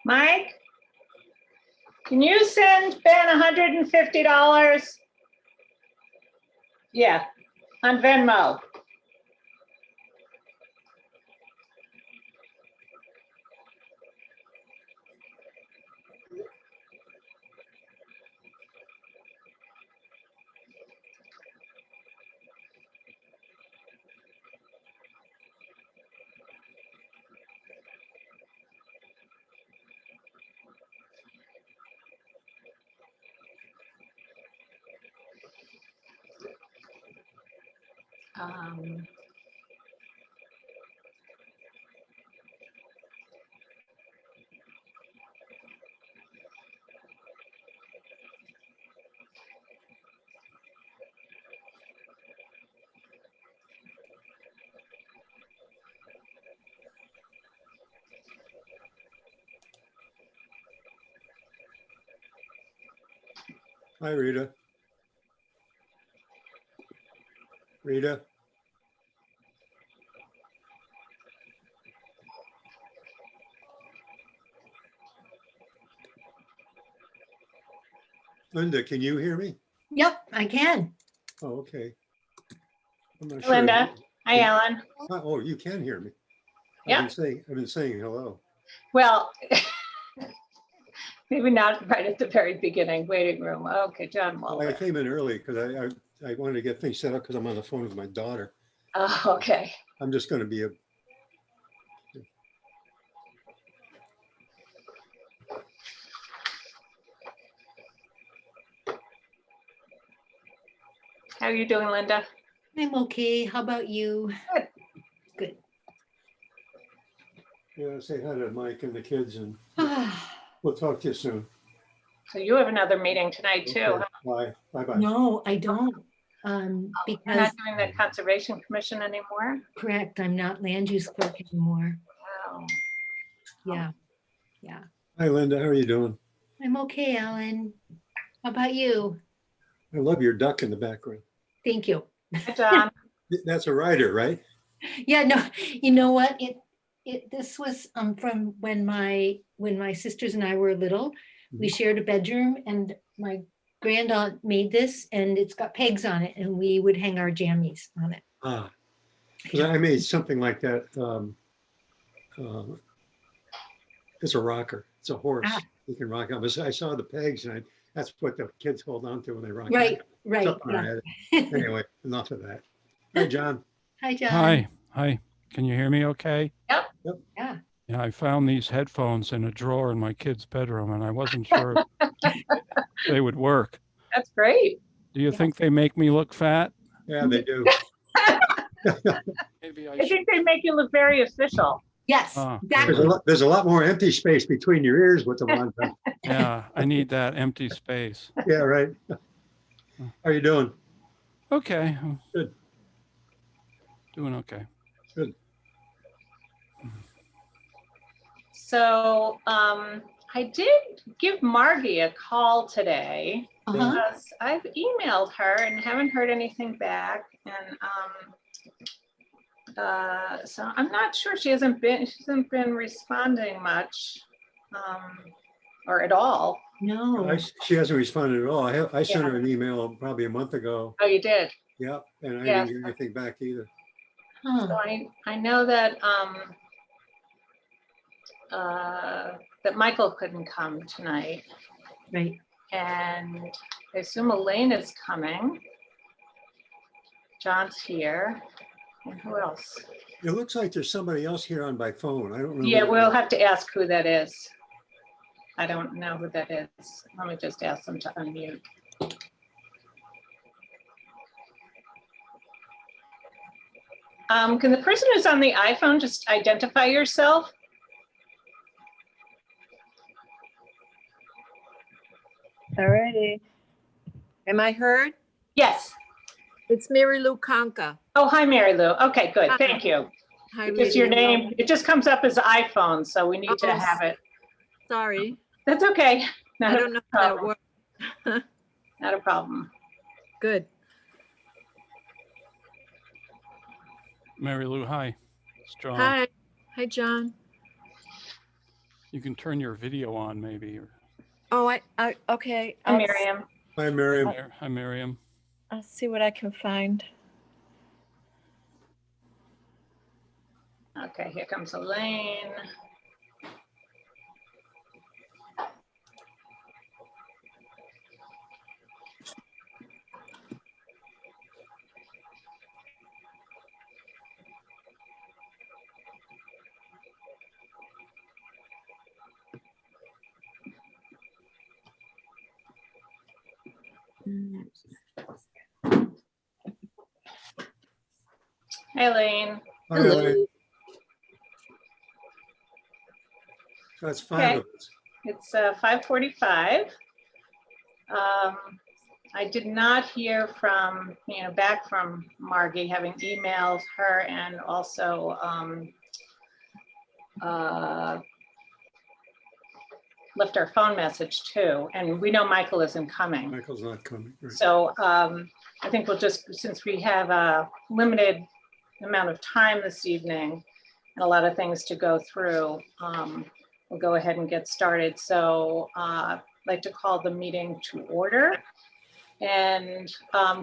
Mike, can you send Ben $150? Yeah, on Venmo. Hi, Rita. Rita. Linda, can you hear me? Yep, I can. Oh, okay. I'm not Linda, sure. hi, Ellen. Oh, you can hear me. Yeah. I've been saying hello. Well, maybe not right at the very beginning, waiting room. Okay, John Well, I Walter. came in early because I wanted to get things set up because I'm on the phone with my daughter. Oh, okay. I'm just going to be How are you doing, Linda? I'm okay. How about you? Good. Good. Yeah, say hi to Mike and the kids, and we'll talk to you soon. So you have another meeting tonight too. Okay, Huh? bye. Bye. No, I don't. You're Because not doing the Conservation Commission anymore? correct, I'm not land use clerk anymore. Wow. Yeah, yeah. Hi, Linda. How are you doing? I'm okay, Alan. How about you? I love your duck in the background. Thank you. Hi, John. That's a rider, right? Yeah, no, you know what? This was from when my sisters and I were little. We shared a bedroom and my grandaunt made this and it's got pegs on it and we would hang our jammies on it. Ah, because I made something like that. It's a rocker. It's a horse. Ah. You can rock up. I saw the pegs, and that's what the kids hold on to when they rock. Right, right. Something I Yeah. had. Anyway, enough of that. Hi, John. Hi, John. Hi. Can you hear me okay? Yep. Yeah. Yeah, I found these headphones in a drawer in my kid's bedroom and I wasn't sure if they would work. That's great. Do you think they make me look fat? Yeah, they do. Maybe I think they make you look very official. Yes, Ah, exactly. There's a lot more empty space between your ears with the ones. Yeah, I need that empty space. Yeah, right. How are you doing? Okay. Good. Doing okay. Good. So I did give Margie a call today because I've emailed her and haven't heard anything back. And so I'm not sure. She hasn't been responding much or at all. No. She hasn't responded at all. I sent her an email probably a month ago. Oh, you did? Yep, and I Yeah. didn't get anything back either. Huh. So I know that that Michael couldn't come tonight, Right. and I assume Elaine is coming. John's here, and who else? It looks like there's somebody else here on by phone. I don't know. Yeah, we'll have to ask who that is. I don't know who that is. Let me just ask them to unmute. Can the person who's on the iPhone just identify yourself? Alrighty. Am I heard? Yes. It's Mary Lou Conca. Oh, hi, Mary Lou. Okay, good. Hi. Thank you. Hi, It's your Rita. name. It just comes up as iPhone, so we need to Oh, have it. Sorry. That's okay. I don't know how that works. Not a problem. Good. Mary Lou, hi. It's John. Hi. Hi, John. You can turn your video on maybe. Or, Oh, okay. Hi, Miriam. Hi, Miriam. Hi, Miriam. I'll see what I can find. Okay, here comes Elaine. Hi, Elaine. Hi, Elaine. So that's five Okay. of us. It's 5:45. I did not hear from, back from Margie, having emailed her and also left our phone message too. And we know Michael isn't coming. Michael's not coming. Right. So I think we'll just, since we have a limited amount of time this evening and a lot of things to go through, we'll go ahead and get started. So I'd like to call the meeting to order. And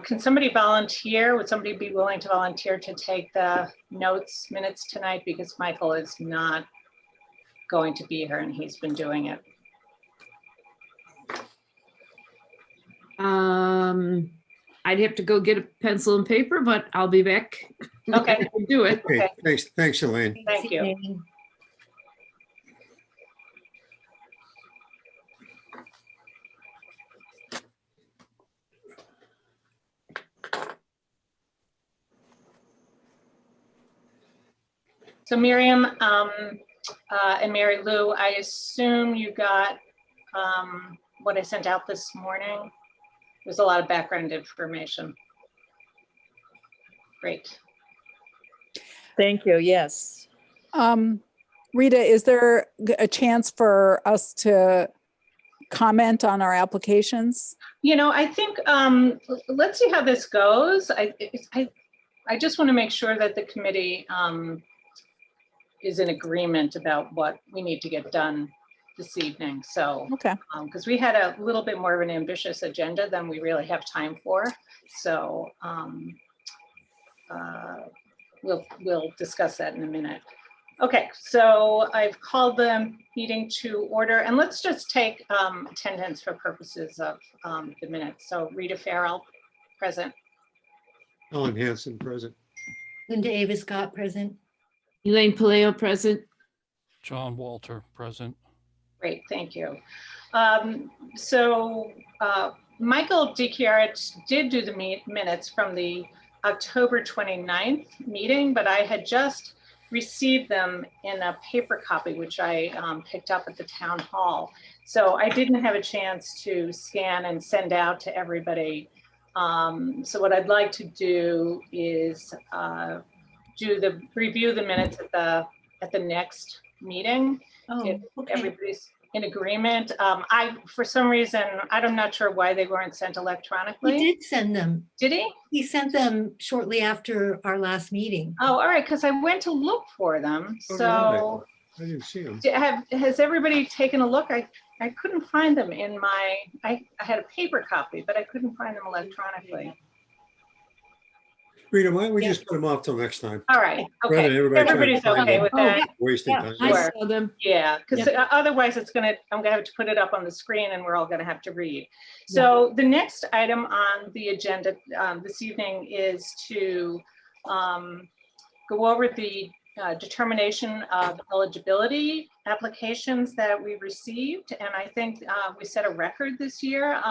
can somebody volunteer? Would somebody be willing to volunteer to take the minutes tonight? Because Michael is not going to be here and he's been doing it. I'd have to go get a pencil and paper, but I'll be back. Okay. I can do it. Okay, thanks, Elaine. Thank you. Elaine. So Miriam and Mary Lou, I assume you got what I sent out this morning. There's a lot of background information. Great. Thank you. Yes. Rita, is there a chance for us to comment on our applications? I think let's see how this goes. I just want to make sure that the committee is in agreement about what we need to get done this evening. So, Okay. Because we had a little bit more of an ambitious agenda than we really have time for. So we'll discuss that in a minute. Okay, so I've called the meeting to order, and let's just take attendance for purposes of the minutes. So Rita Farrell, present. Ellen Hanson, present. Linda Ava Scott, present. Elaine Paleo present. John Walter, present. Great, thank you. Michael DiChiara did do the minutes from the October 29th meeting, but I had just received them in a paper copy, which I picked up at the town hall. So I didn't have a chance to scan and send out to everybody. So what I'd like to do is review the minutes at the next meeting. Oh, If okay. everybody's in agreement. For some reason, I'm not sure why they weren't sent He electronically. did send them. Did he? He sent them shortly after our last meeting. Oh, all right, because I went to look for them. Oh, So I didn't see him. has everybody taken a look? I couldn't find them in my, I had a paper copy, but I couldn't find them electronically. Rita, why don't we just put them off till next time? All right, Rather okay. than everybody trying to Everybody's find okay them, with Oh, that? yeah. wasting Yeah. time. I Sure. saw them. Yeah, because otherwise I'm gonna have to put it up on the screen and we're all gonna have to read. So the next item on the agenda this evening is to go over the determination of eligibility applications that we received. And I think we set a record this year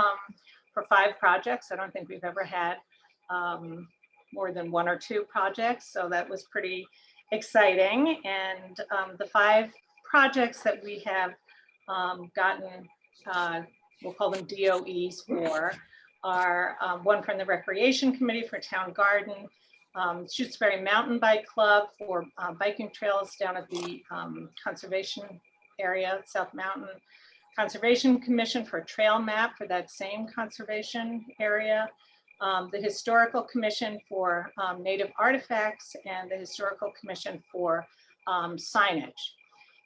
for 5 projects. I don't think we've ever had more than 1 or 2 projects. So that was pretty exciting. And the 5 projects that we have gotten, we'll call them DOEs for, are one from the Recreation Committee for Town Garden, Shutesbury Mountain Bike Club for biking trails down at the conservation area, South Mountain, Conservation Commission for a trail map for that same conservation area, the Historical Commission for Native Artifacts, and the Historical Commission for signage.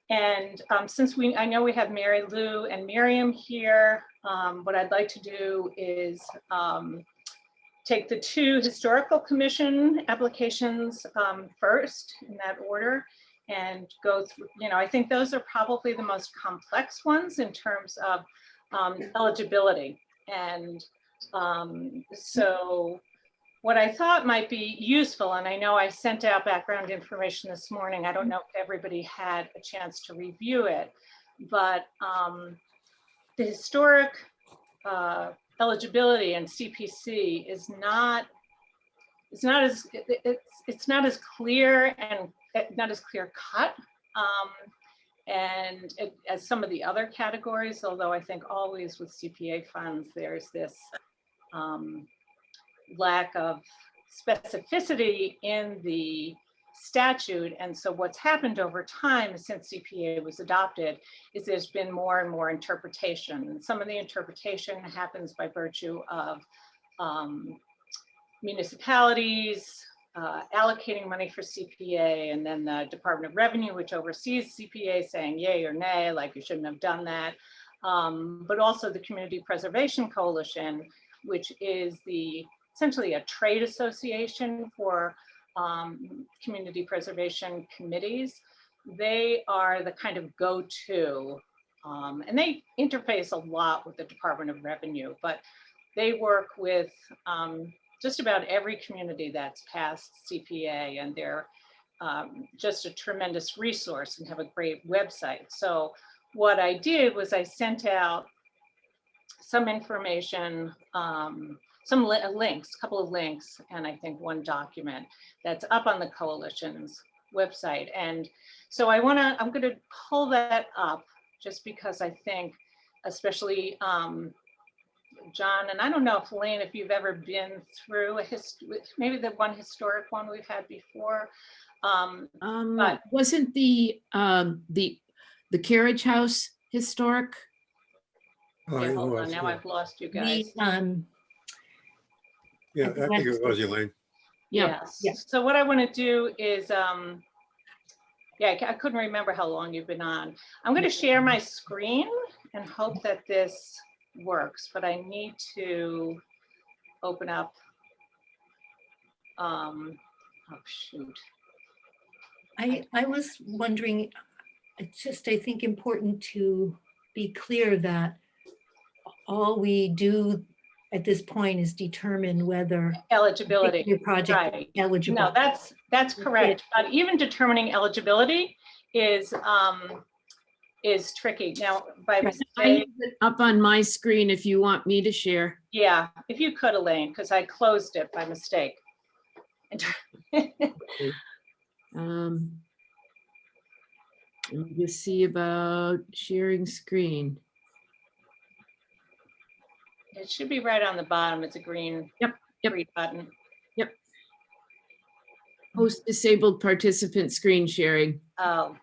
And since I know we have Mary Lou and Miriam here, what I'd like to do is take the 2 historical commission applications first in that order and go through, I think those are probably the most complex ones in terms of eligibility. And so what I thought might be useful, and I know I sent out background information this morning, I don't know if everybody had a chance to review it, but the historic eligibility in CPC is not, it's not as clear and not as clear cut as some of the other categories, although I think always with CPA funds, there's this lack of specificity in the statute. And so what's happened over time since CPA was adopted is there's been more and more interpretation. And some of the interpretation happens by virtue of municipalities allocating money for CPA, and then the Department of Revenue, which oversees CPA, saying yay or nay, like you shouldn't have done that. But also the Community Preservation Coalition, which is essentially a trade association for community preservation committees. They are the kind of go-to, and they interface a lot with the Department of Revenue, but they work with just about every community that's passed CPA, and they're just a tremendous resource and have a great website. So what I did was I sent out some information, some links, a couple of links, and I think one document that's up on the coalition's website. And so I'm gonna pull that up just because I think, especially John, and I don't know if Elaine, if you've ever been through maybe the one historic one we've had before. But Wasn't the carriage house historic? Oh, yeah, it hold on, was, now yeah. I've lost you guys. Yeah, I think it was Elaine. Yeah. Yes. Yeah. So what I want to do is, yeah, I couldn't remember how long you've been on. I'm going to share my screen and hope that this works, but I need to open up. Oh shoot. I was wondering, it's just, I think, important to be clear that all we do at this point is determine whether Eligibility. your project Right. is eligible. No, that's correct. But even determining eligibility is tricky. Now, by I mistake, have it up on my screen if you want me to share. yeah, if you could, Elaine, because I closed it by mistake. Let me just see about sharing screen. It should be right on the bottom. It's a green, Yep. green button. Host disabled participant screen sharing. Oh,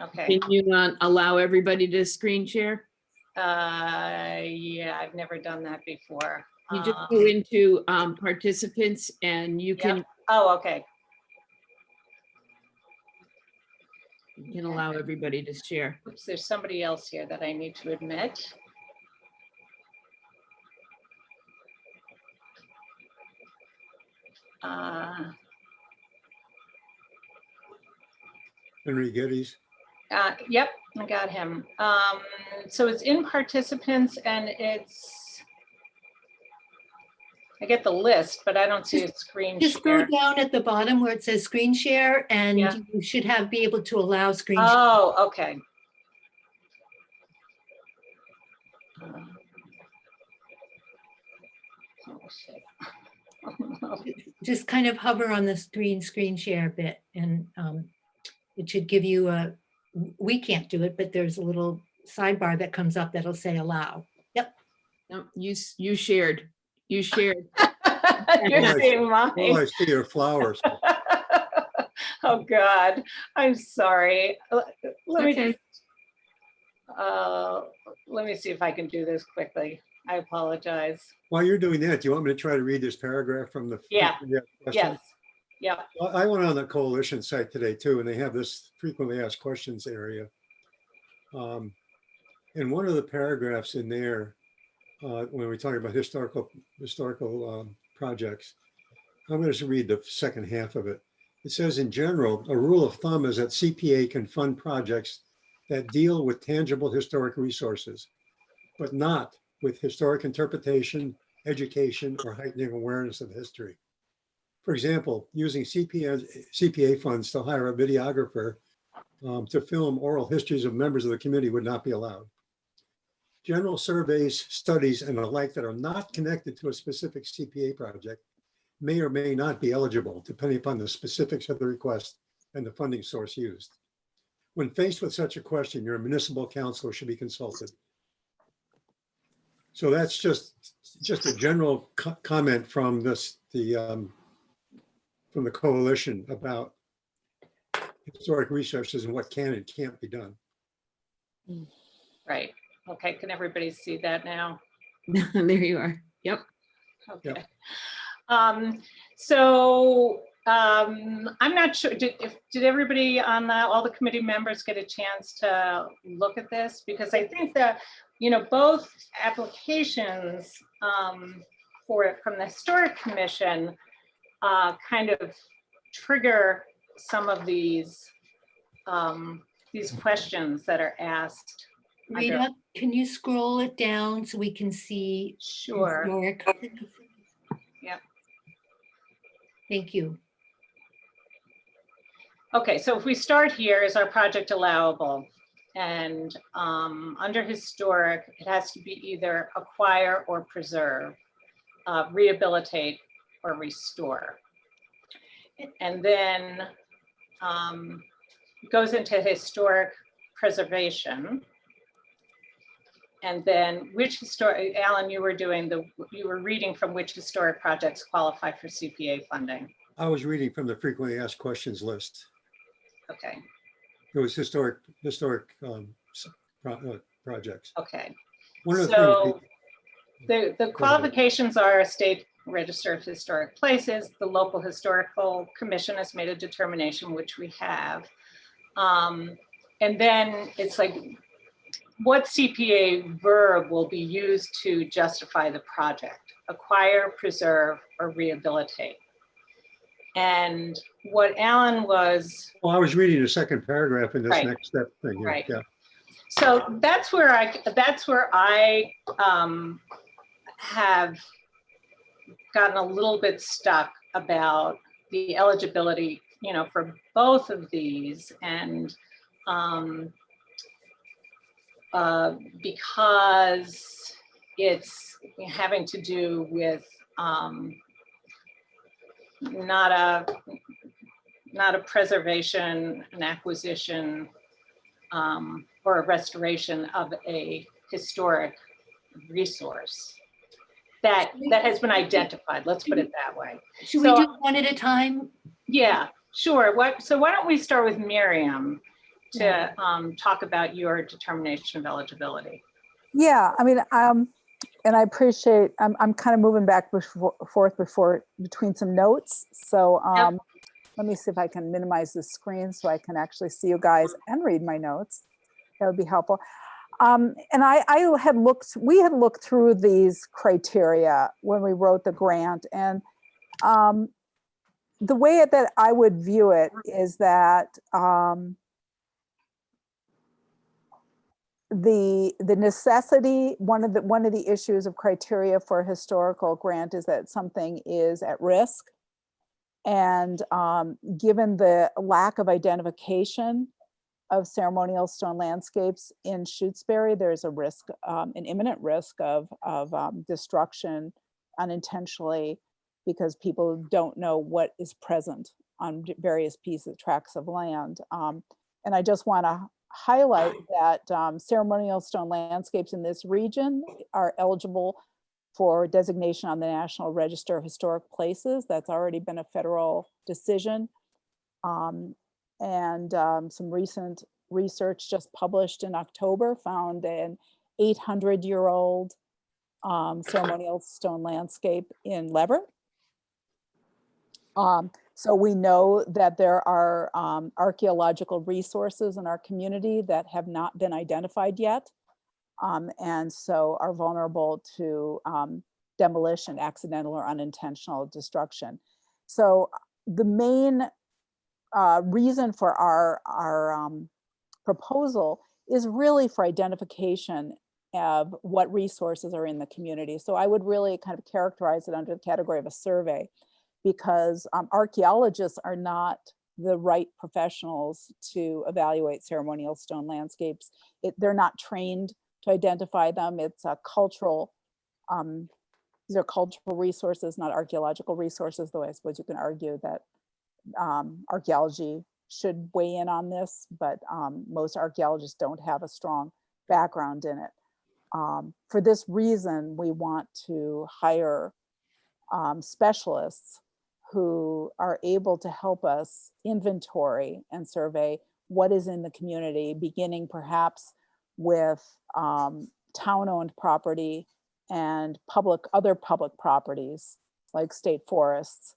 okay. Can you allow everybody to screen share? Yeah, I've never done that before. You just go into participants and you can, Oh, okay. you can allow everybody to share. Oops, there's somebody else here that I need to admit. Henry Geddes. Yep, I got him. So it's in participants and I get the list, but I don't see a screen Just go share. down at the bottom where it says screen share, and Yeah. you should be able to allow screen share. Oh, okay. Oh, shit. Just kind of hover on the screen share bit, and it should give you we can't do it, but there's a little sidebar that comes up that'll say allow. Yep. No, you shared. You shared. You're All I- seeing All mine. I see are flowers. Oh, God, I'm sorry. Let me, Okay. let me see if I can do this quickly. I apologize. While you're doing that, do you want me to try to read this paragraph from the? Yeah. question? Yes, yeah, I went on the coalition site today too, and they have this frequently asked questions area. In one of the paragraphs in there, when we talk about historical projects, I'm going to just read the second half of it. It says, in general, a rule of thumb is that CPA can fund projects that deal with tangible historic resources, but not with historic interpretation, education, or heightening awareness of history. For example, using CPA funds to hire a videographer to film oral histories of members of the committee would not be allowed. General surveys, studies, and the like that are not connected to a specific CPA project may or may not be eligible, depending upon the specifics of the request and the funding source used. When faced with such a question, your municipal council should be consulted. So that's just a general comment from from the coalition about historic resources and what can and can't be done. Right. Okay, can everybody see that now? There you are. Yep. Okay. Yep. I'm not sure, did everybody on all the committee members get a chance to look at this? Because I think that, both applications from the Historic Commission kind of trigger some of these questions that are asked. Rita, can you scroll it down so we can see? Sure. historic? Yep. Thank you. Okay, so if we start here, is our project allowable? And under historic, it has to be either acquire or preserve, rehabilitate or restore. And then goes into historic preservation. And then which historic, Alan, you were reading from which historic projects qualify for CPA funding? I was reading from the frequently asked questions list. Okay. It was historic projects. Okay. One of the So things the qualifications are a state register of historic places. The local historical commission has made a determination, which we have. And then it's like, what CPA verb will be used to justify the project? Acquire, preserve, or rehabilitate. And what Alan was. well, I was reading the second paragraph in this Right. next step thing here. Right. Yeah. So that's where I have gotten a little bit stuck about the eligibility, for both of these, and because it's having to do with not a preservation, an acquisition, or a restoration of a historic resource that has been identified. Let's put it that way. Should we So- do one at a time? Yeah, sure. So why don't we start with Miriam to talk about your determination of eligibility? Yeah, I mean, and I appreciate, I'm kind of moving back forth between some notes. So Yep. let me see if I can minimize the screen so I can actually see you guys and read my notes. That would be helpful. And we had looked through these criteria when we wrote the grant, and the way that I would view it is that the necessity, one of the issues of criteria for a historical grant is that something is at risk. And given the lack of identification of ceremonial stone landscapes in Shutesbury, there's a risk, an imminent risk of destruction unintentionally, because people don't know what is present on various tracts of land. And I just want to highlight that ceremonial stone landscapes in this region are eligible for designation on the National Register of Historic Places. That's already been a federal decision. Some recent research just published in October found an 800-year-old ceremonial stone landscape in Leverett. So we know that there are archaeological resources in our community that have not been identified yet, and so are vulnerable to demolition, accidental or unintentional destruction. So the main reason for our proposal is really for identification of what resources are in the community. So I would really kind of characterize it under the category of a survey, because archaeologists are not the right professionals to evaluate ceremonial stone landscapes. They're not trained to identify them. It's a cultural, these are cultural resources, not archaeological resources, though I suppose you can argue that archaeology should weigh in on this, but most archaeologists don't have a strong background in it. For this reason, we want to hire specialists who are able to help us inventory and survey what is in the community, beginning perhaps with town-owned property and other public properties like state forests.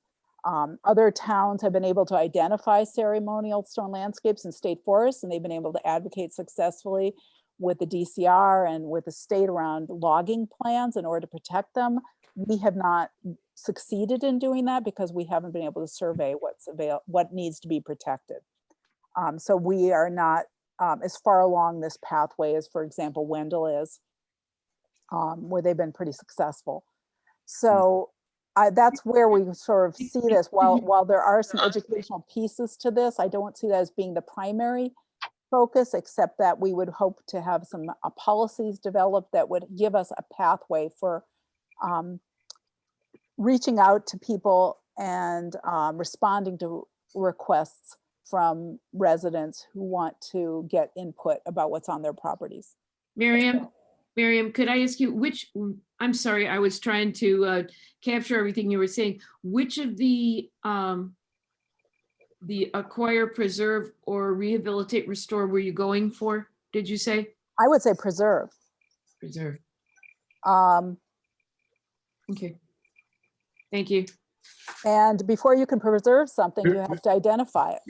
Other towns have been able to identify ceremonial stone landscapes in state forests, and they've been able to advocate successfully with the DCR and with the state around logging plans in order to protect them. We have not succeeded in doing that because we haven't been able to survey what needs to be protected. So we are not as far along this pathway as, for example, Wendell is, where they've been pretty successful. So that's where we sort of see this. While there are some educational pieces to this, I don't see that as being the primary focus, except that we would hope to have some policies developed that would give us a pathway for reaching out to people and responding to requests from residents who want to get input about what's on their properties. Miriam, could I ask you I'm sorry, I was trying to capture everything you were saying. Which of the acquire, preserve, or rehabilitate, restore were you going for, did you say? I would say preserve. Preserve. Um, Okay. Thank you. And before you can preserve something, you have to identify it.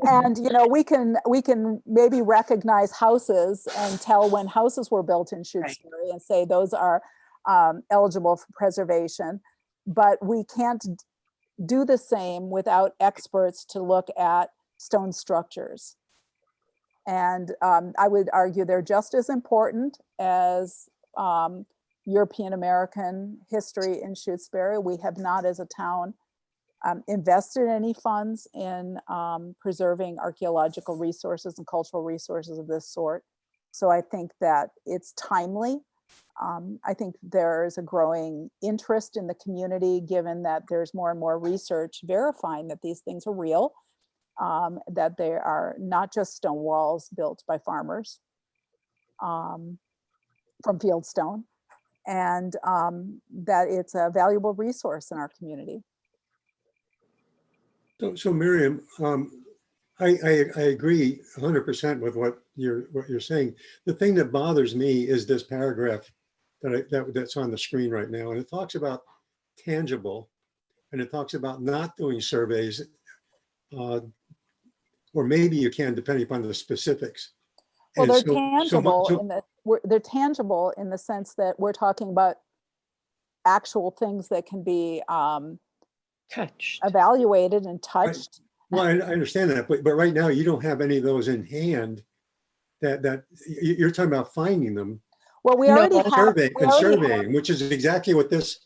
And we can maybe recognize houses and tell when houses were built in Shutesbury and say those are eligible for preservation, but we can't do the same without experts to look at stone structures. And I would argue they're just as important as European American history in Shutesbury. We have not, as a town, invested any funds in preserving archaeological resources and cultural resources of this sort. So I think that it's timely. I think there's a growing interest in the community, given that there's more and more research verifying that these things are real, that they are not just stone walls built by farmers from fieldstone, and that it's a valuable resource in our community. So Miriam, I agree 100% with what you're saying. The thing that bothers me is this paragraph that's on the screen right now, and it talks about tangible, and it talks about not doing surveys, or maybe you can, depending upon the specifics. Well, And they're so- tangible they're tangible in the sense that we're talking about actual things that can be Touched. evaluated and touched. Well, I understand that, but right now you don't have any of those in hand. That you're talking about finding them. Well, we No, already have. Surveying, which is exactly what this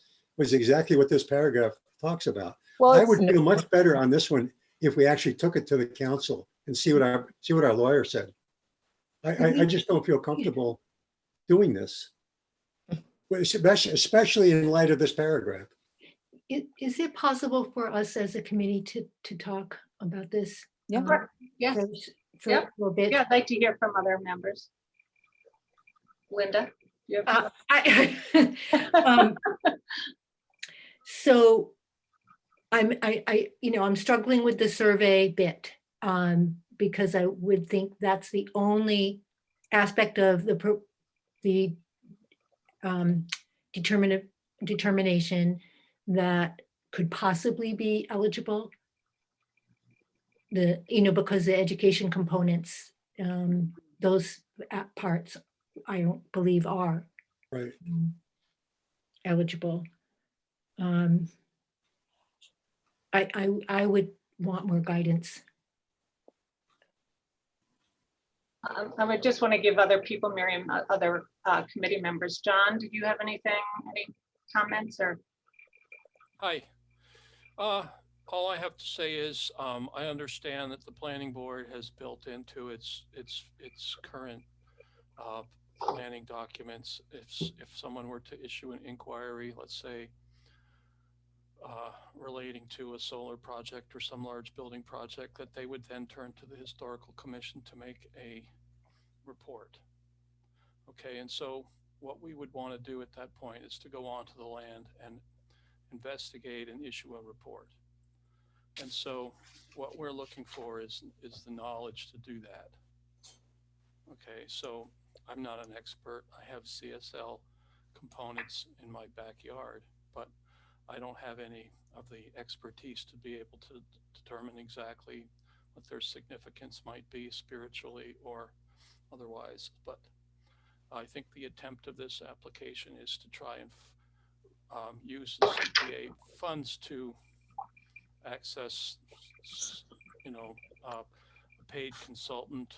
paragraph talks about. Well, I it's, would feel much better on this one if we actually took it to the council and see what our lawyer said. I just don't feel comfortable doing this, especially in light of this paragraph. Is it possible for us as a committee to talk about this? Yeah. Yes. For Yep. a bit? Yeah, I'd like to hear from other members. Linda, you have So I'm struggling with the survey bit, because I would think that's the only aspect of the determination that could possibly be eligible. Because the education components, those parts, I don't believe are Right. eligible. I would want more guidance. I would just want to give other people, Miriam, other committee members. John, did you have anything, any comments or? Hi. All I have to say is I understand that the planning board has built into its current planning documents. If someone were to issue an inquiry, let's say relating to a solar project or some large building project, that they would then turn to the historical commission to make a report. Okay, and so what we would want to do at that point is to go onto the land and investigate and issue a report. And so what we're looking for is the knowledge to do that. Okay, so I'm not an expert. I have CSL components in my backyard, but I don't have any of the expertise to be able to determine exactly what their significance might be spiritually or otherwise. But I think the attempt of this application is to try and use the CPA funds to access, a paid consultant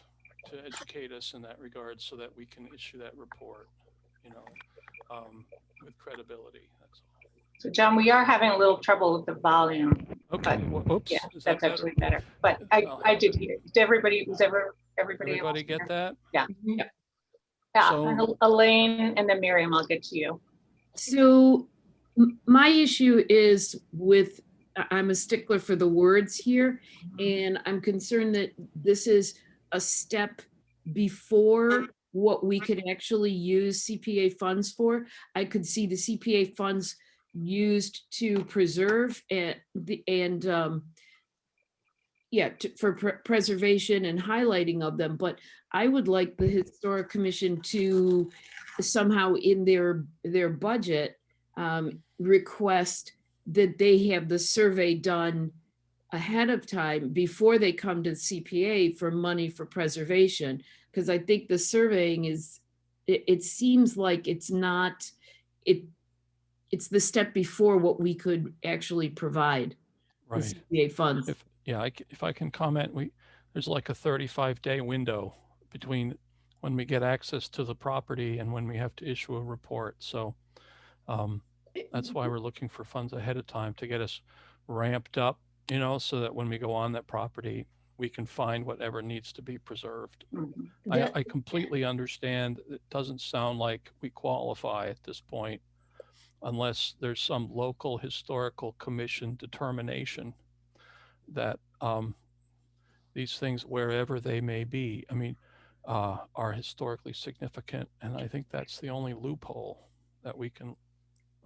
to educate us in that regard so that we can issue that report, with credibility. That's all. So John, we are having a little trouble with the volume. Okay, But, well, oops. Yeah, Is that that's actually better. But Well, I did hear, did everybody Everybody else get hear? that? Yeah. Mhm. Yeah, So- and Elaine and then Miriam, I'll get to you. So my issue is with, I'm a stickler for the words here, and I'm concerned that this is a step before what we could actually use CPA funds for. I could see the CPA funds used to preserve for preservation and highlighting of them, but I would like the Historic Commission to somehow in their budget request that they have the survey done ahead of time before they come to CPA for money for preservation. Because I think the surveying it seems like it's not, it's the step before what we could actually provide the Right. CPA funds. If I can comment, there's like a 35-day window between when we get access to the property and when we have to issue a report. So that's why we're looking for funds ahead of time to get us ramped up, so that when we go on that property, we can find whatever needs to be preserved. Mhm. I completely understand. It doesn't sound like we qualify at this point unless there's some local historical commission determination that these things, wherever they may be, are historically significant. And I think that's the only loophole that we can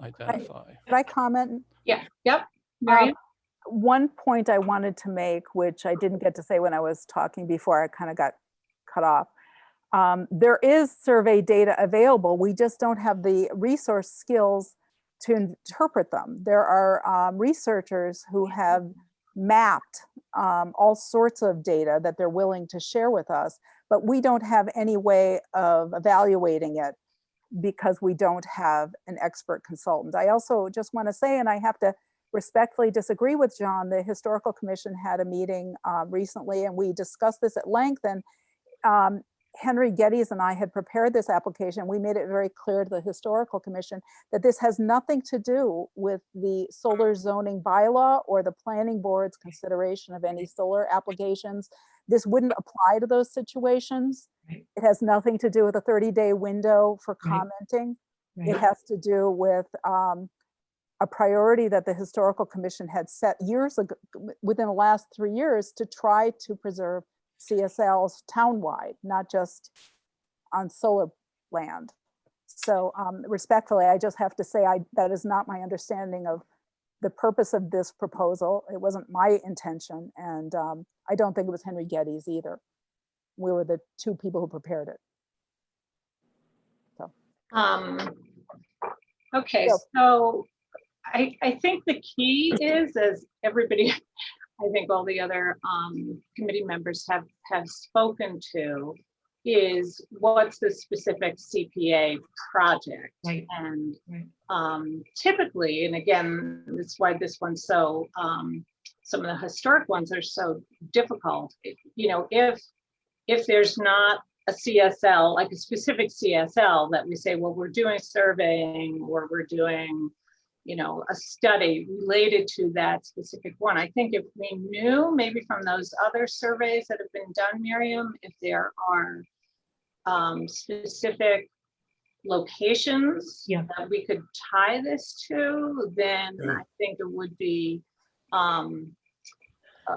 identify. Could I comment? Yeah, yep, Miriam? One point I wanted to make, which I didn't get to say when I was talking before, I kind of got cut off. There is survey data available. We just don't have the resource skills to interpret them. There are researchers who have mapped all sorts of data that they're willing to share with us, but we don't have any way of evaluating it because we don't have an expert consultant. I also just want to say, and I have to respectfully disagree with John, the Historical Commission had a meeting recently and we discussed this at length, and Henry Geddes and I had prepared this application. We made it very clear to the Historical Commission that this has nothing to do with the solar zoning bylaw or the planning board's consideration of any solar applications. This wouldn't apply to those situations. Right. It has nothing to do with a 30-day window for Right. commenting. It Right. has to do with a priority that the Historical Commission had set years ago, within the last 3 years, to try to preserve CSLs townwide, not just on solar land. So respectfully, I just have to say that is not my understanding of the purpose of this proposal. It wasn't my intention, and I don't think it was Henry Geddes either. We were the two people who prepared it. Okay, So- so I think the key is, as everybody, I think all the other committee members have spoken to, is what's the specific CPA project? Right. And Right. typically, and again, that's why this one's so, some of the historic ones are so difficult. You know, if there's not a CSL, like a specific CSL that we say, well, we're doing surveying or we're doing, you know, a study related to that specific one. I think if we knew maybe from those other surveys that have been done, Miriam, if there are specific locations Yeah. that we could tie this to, then Yeah. I think it would be,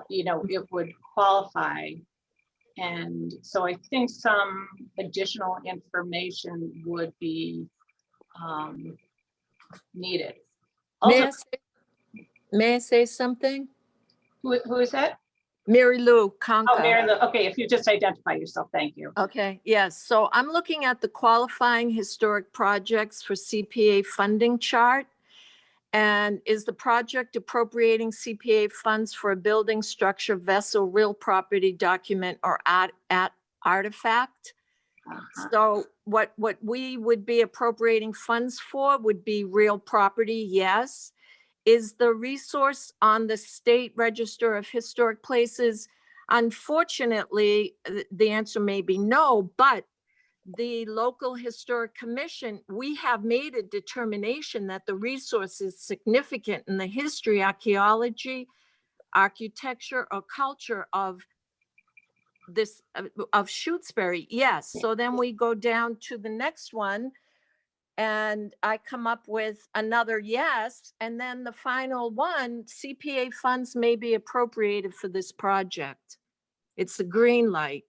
you know, it would qualify. And so I think some additional information would be needed. May Also, I may I say something? who is that? Mary Lou Oh, Conca. Mary Lou. Okay, if you just identify yourself, thank you. Okay, yes. So I'm looking at the qualifying historic projects for CPA funding chart. And is the project appropriating CPA funds for a building, structure, vessel, real property, document, or artifact? Uh-huh. So what we would be appropriating funds for would be real property, yes. Is the resource on the State Register of Historic Places? Unfortunately, the answer may be no, but the local historic commission, we have made a determination that the resource is significant in the history, archaeology, architecture, or culture of this, of Shutesbury. Yes. So then we go down to the next one and I come up with another yes. And then the final one, CPA funds may be appropriated for this project. It's a green light.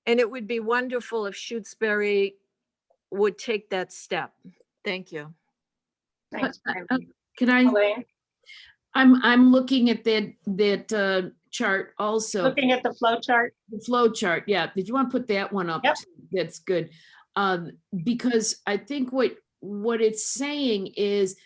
And it would be wonderful if Shutesbury would take that step. Thank you. Thanks, Mary. Can I, Elaine, I'm looking at that chart also. looking at the flow chart. The flow chart, yeah. Did you want to put that one up? Yep. too? That's good. Because I think what it's saying is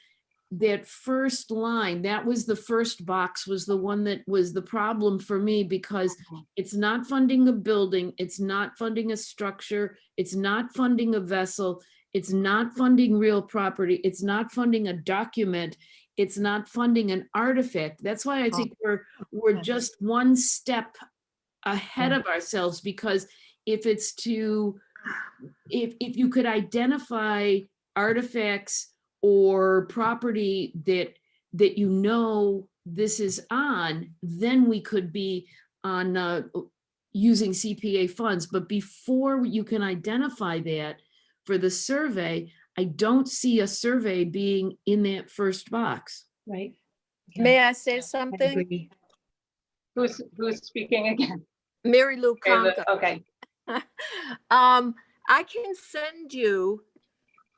that first line, that was the first box, was the one that was the problem for me, because it's not funding a building, it's not funding a structure, it's not funding a vessel, it's not funding real property, it's not funding a document, it's not funding an artifact. That's why I think we're just one step ahead of ourselves, because if it's to, if you could identify artifacts or property that you know this is on, then we could be on using CPA funds. But before you can identify that for the survey, I don't see a survey being in that first box. Right. May I say I something? agree. Who's speaking again? Mary Lou Conca. Okay. I can send you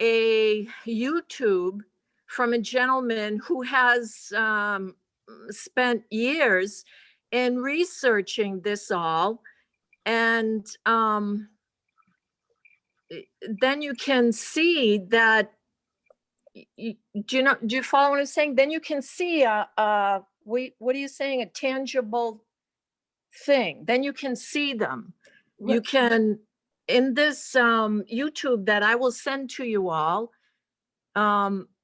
a YouTube from a gentleman who has spent years in researching this all. And then you can see that, do you follow what I'm saying? Then you can see what are you saying? A tangible thing. Then you can see them. You can, in this YouTube that I will send to you all,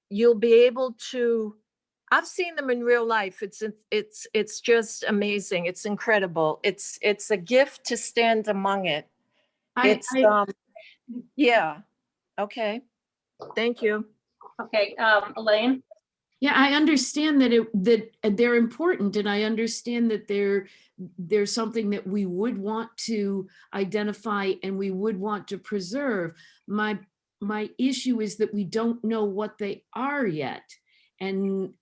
you'll be able to, I've seen them in real life. It's just amazing. It's incredible. It's a gift to stand among it. Yeah. Okay. Thank you. Okay, Elaine. Yeah, I understand that they're important, and I understand that they're something that we would want to identify and we would want to preserve. My issue is that we don't know what they are yet, and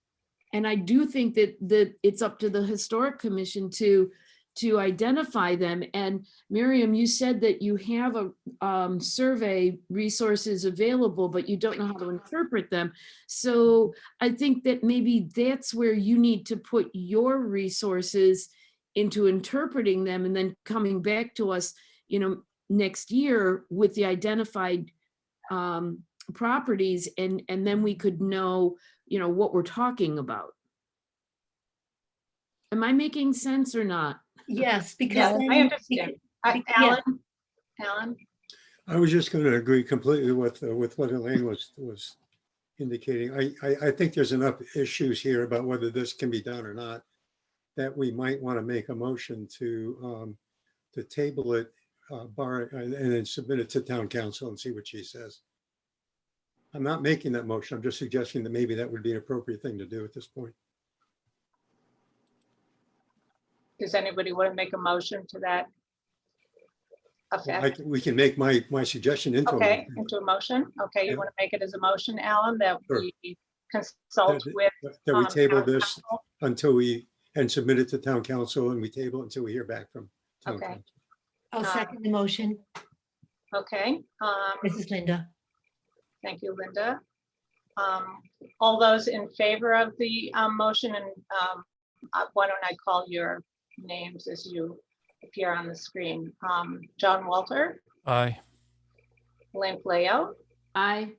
I do think that it's up to the Historic Commission to identify them. And Miriam, you said that you have a survey resources available, but you don't know how to interpret them. So I think that maybe that's where you need to put your resources into interpreting them, and then coming back to us, next year with the identified properties, and then we could know, what we're talking about. Am I making sense or not? Yes, because Yeah, then. I understand. yeah. Alan? I was just going to agree completely with what Elaine was indicating. I think there's enough issues here about whether this can be done or not, that we might want to make a motion to table it, and then submit it to town council and see what she says. I'm not making that motion. I'm just suggesting that maybe that would be an appropriate thing to do at this point. Does anybody want to make a motion to that effect? We can make my suggestion into a Okay, motion. into a motion? Okay, you Yeah. want to make it as a motion, Alan, that Sure. we consult with? That we table town this council? until and submit it to town council, and we table it until we hear back from town Okay. council. I'll second the motion. Okay, This is Linda. thank you, Linda. All those in favor of the motion, and why don't I call your names as you appear on the screen? John Walter, Aye. Elaine Fleo, Aye.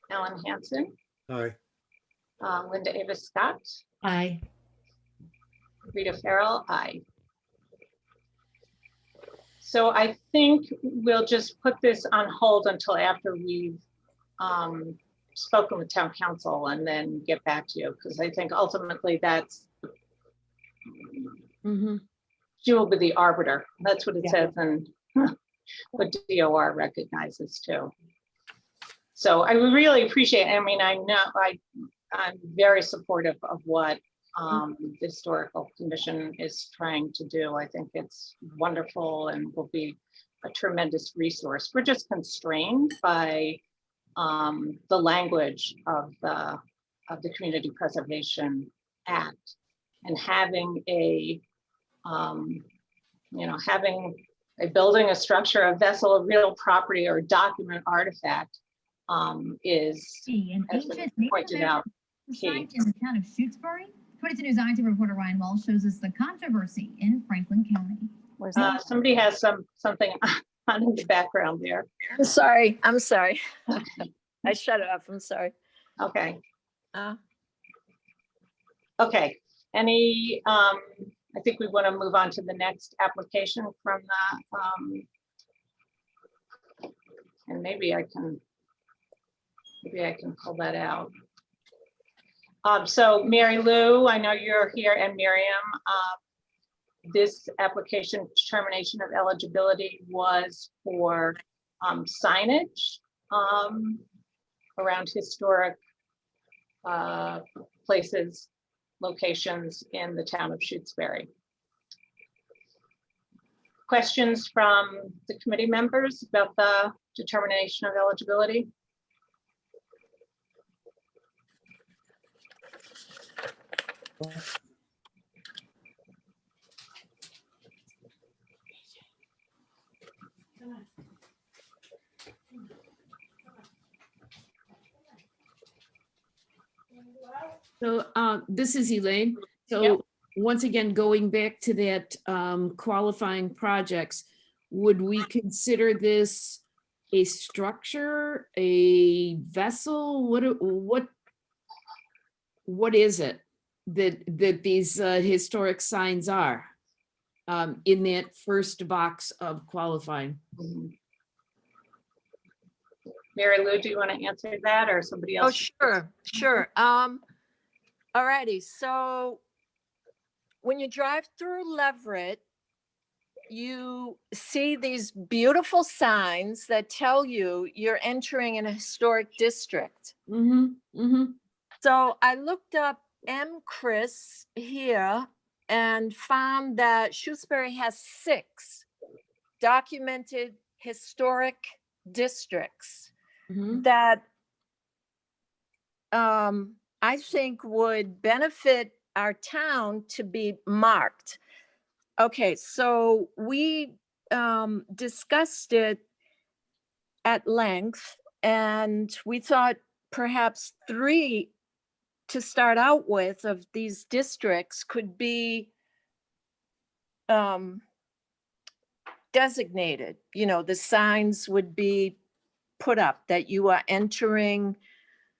Alan Hansen, Aye. Linda Avis Scott, Aye. Rita Farrell, aye. So I think we'll just put this on hold until after we've spoken with town council and then get back to you, because I think ultimately that's, Mm-hmm. she will be the arbiter. That's what it Yeah. says, and what DOR recognizes too. So I would really appreciate, I mean, I know I'm very supportive of what the Historical Commission is trying to do. I think it's wonderful and will be a tremendous resource. We're just constrained by the language of the Community Preservation Act, and having having a building, a structure, a vessel, a real property, or a document artifact is, An as was ancient pointed out, key. site in the town of Shutesbury. 22 News IT reporter Ryan Walsh shows us the controversy in Franklin County. Where's that? Somebody has something on in the background there. I'm sorry. I shut it off. I'm sorry. Okay, Uh, okay. Any, I think we want to move on to the next application from the, and maybe I can pull that out. So Mary Lou, I know you're here, and Miriam, this application determination of eligibility was for signage around historic places, locations in the town of Shutesbury. Questions from the committee members about the determination of eligibility? So this is Elaine. So Yep. once again, going back to that qualifying projects, would we consider this a structure, a vessel? What is it that these historic signs are in that first box of qualifying? Mhm. Mary Lou, do you want to answer that, or somebody Oh, else? sure. Alrighty, so when you drive through Leverett, you see these beautiful signs that tell you you're entering an historic district. Mm-hmm, mm-hmm. So I looked up Chris here and found that Shutesbury has 6 documented historic districts Mm-hmm. that I think would benefit our town to be marked. Okay, so we discussed it at length, and we thought perhaps 3 to start out with of these districts could be designated. The signs would be put up that you are entering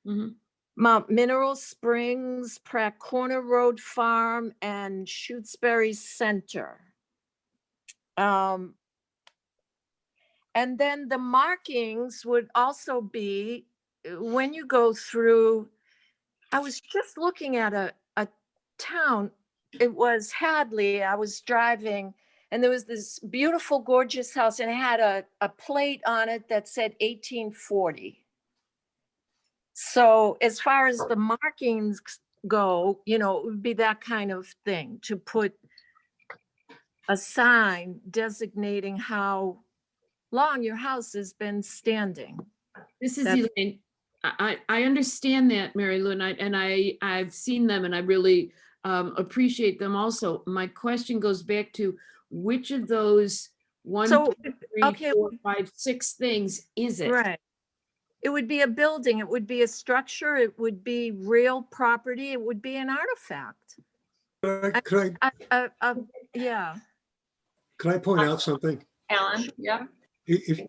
Mhm. Mount Mineral Springs, Pratt Corner Road Farm, and Shutesbury Center. And then the markings would also be when you go through. I was just looking at a town. It was Hadley. I was driving, and there was this beautiful, gorgeous house, and it had a plate on it that said 1840. So as far as the markings go, it would be that kind of thing to put a sign designating how long your house has been standing. This is That's- Elaine. I understand that, Mary Lou, and I've seen them and I really appreciate them also. My question goes back to which of those one, So, two, three, okay, 4, 5, 6 things is it? right. It would be a building, it would be a structure, it would be real property, it would be an artifact. Could Yeah. I point out something? Alan, yeah. If,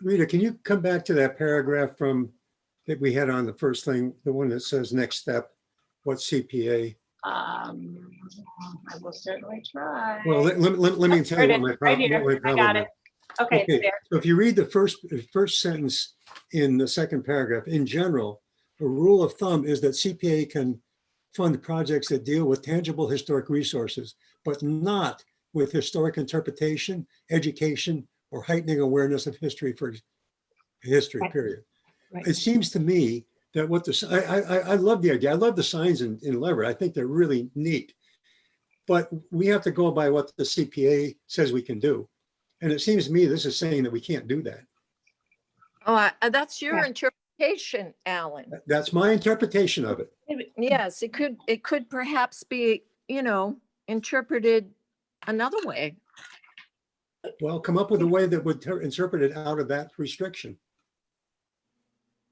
Rita, can you come back to that paragraph that we had on the first thing, the one that says next step, what CPA? I will certainly try. Well, let me tell you what my Right here. problem, I got it. Okay, it's there. So if you read the first sentence in the second paragraph, in general, a rule of thumb is that CPA can fund projects that deal with tangible historic resources, but not with historic interpretation, education, or heightening awareness of history for history, Right. period. Right. It seems to me that I love the idea. I love the signs in Leverett. I think they're really neat. But we have to go by what the CPA says we can do. And it seems to me this is saying that we can't do that. Oh, that's your Yeah. interpretation, Alan. That's my interpretation of it. Yes, it could perhaps be, interpreted another way. Well, come up with a way that would interpret it out of that restriction.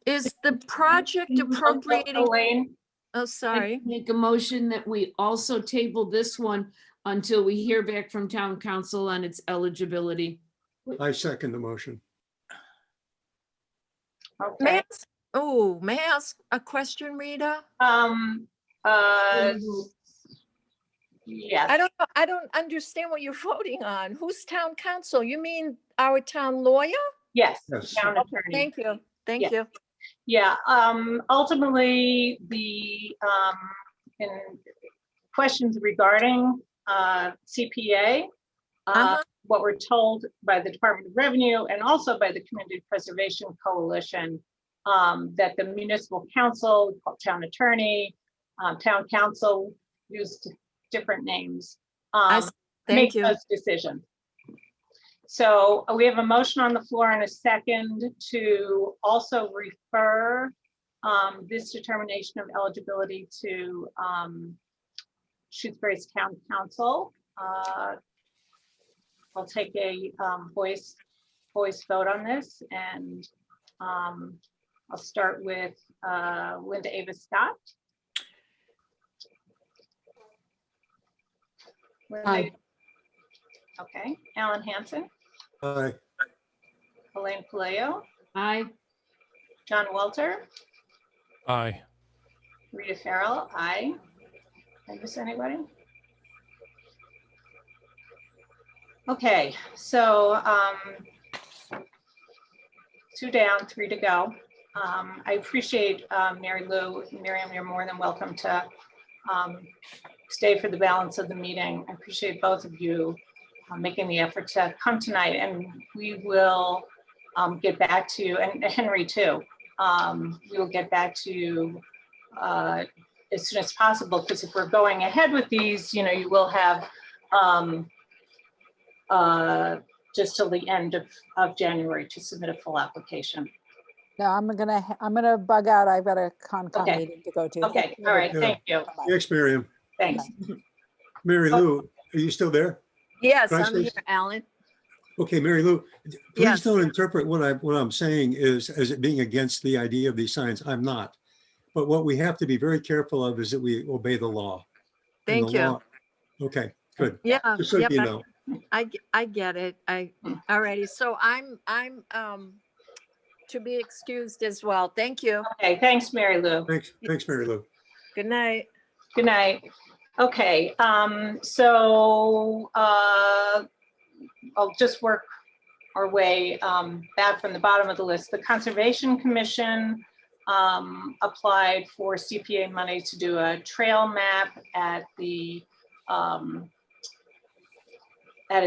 Is the project appropriating, Elaine, oh, I sorry. make a motion that we also table this one until we hear back from town council on its eligibility. I second the motion. May I okay. may I ask a question, Rita? Yes. I don't understand what you're voting on. Who's town council? You mean our town lawyer? Yes, Yes. town attorney. Thank you, thank Yeah. you. Yeah, ultimately, the in questions regarding CPA, Uh-huh. what we're told by the Department of Revenue and also by the Community Preservation Coalition, that the municipal council, town attorney, town council, used different names, make Thank you. those decisions. So we have a motion on the floor and a second to also refer this determination of eligibility to Shutesbury's Town Council. I'll take a voice vote on this, and I'll start with Linda Ava Scott. Aye. Okay, Alan Hansen, Aye. Elaine Paleo, Aye. John Walter, Aye. Rita Farrell, aye. Did I miss anybody? Okay, so 2 down, 3 to go. I appreciate Mary Lou. Miriam, you're more than welcome to stay for the balance of the meeting. I appreciate both of you making the effort to come tonight, and we will get back to you, and Henry too. We will get back to you as soon as possible, because if we're going ahead with these, you will have just till the end of January to submit a full application. No, I'm gonna bug out. I've got a Concom Okay. meeting to go to. Okay, all right, thank you, Thanks, Miriam. thanks. Mary Lou, are you still there? Yes, Can I I'm say- here, Alan. Okay, Mary Lou, please Yes. don't interpret what I'm saying as it being against the idea of these signs. I'm not. But what we have to be very careful of is that we obey the law. And Thank the you. law- Okay, good. Yeah, Just so yeah, you know. I get it. Alrighty, so I'm to be excused as well. Thank you. Okay, thanks, Mary Lou. Thanks, Mary Lou. Good night. Good night. Okay, so I'll just work our way back from the bottom of the list. The Conservation Commission applied for CPA money to do a trail map at a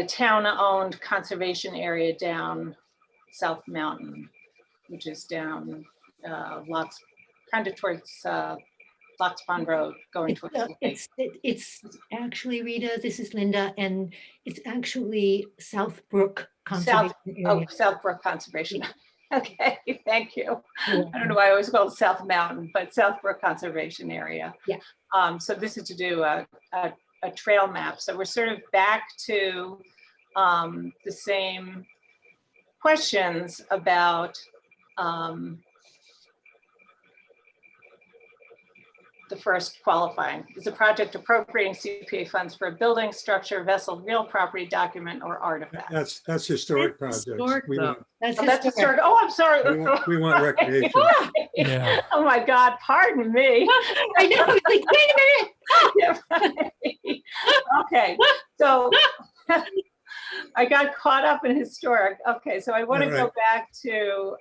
town-owned conservation area down South Mountain, which is down kind of towards Lots Pond Road, going towards the lake. It's actually, Rita, this is Linda, and it's actually Southbrook Conservation Area. Southbrook Conservation. Okay, thank you. Yeah. I don't know why I always call it South Mountain, but Southbrook Conservation Area. Yeah. So this is to do a trail map. So we're sort of back to the same questions about the first qualifying. Is a project appropriating CPA funds for a building, structure, vessel, real property, document, or artifact? That's historic That's projects. historic, We though. want, That's historic. Oh, I'm sorry. we want recreation. Yeah. Oh my God, pardon me. I know, it's like, wait a minute. Yeah, right. Okay, so I got caught up in historic. Okay, so I want to All go right. back to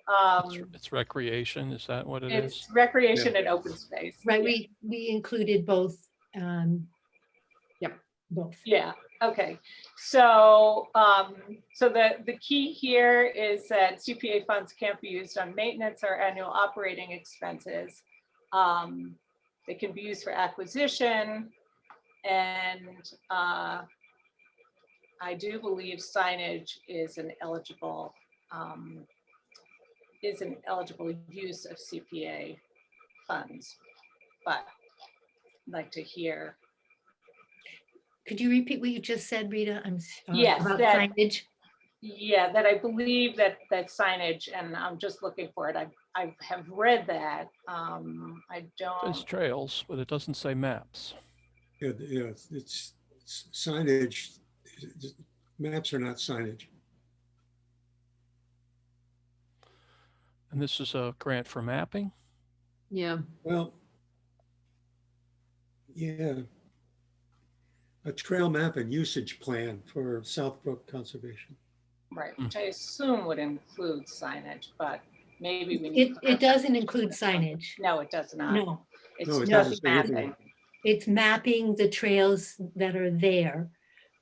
It's recreation. Is that what it is? it's recreation and open space. Right, we included both. Yep, both. Yeah, okay. So so the key here is that CPA funds can't be used on maintenance or annual operating expenses. They can be used for acquisition, and I do believe signage is an eligible use of CPA funds, but I'd like to hear. Could you repeat what you just said, Rita? Yes, about that- signage? Yeah, that I believe that signage, and I'm just looking for it. I have read that. I It's don't. trails, but it doesn't say maps. Yeah, it's signage. Maps are not signage. And this is a grant for mapping? Yeah, Well, yeah. A trail map and usage plan for Southbrook Conservation. Right, which I assume would include signage, but maybe we need. It doesn't include signage. No, it does not. No, It's No, it just doesn't say anything. mapping. it's mapping the trails that are there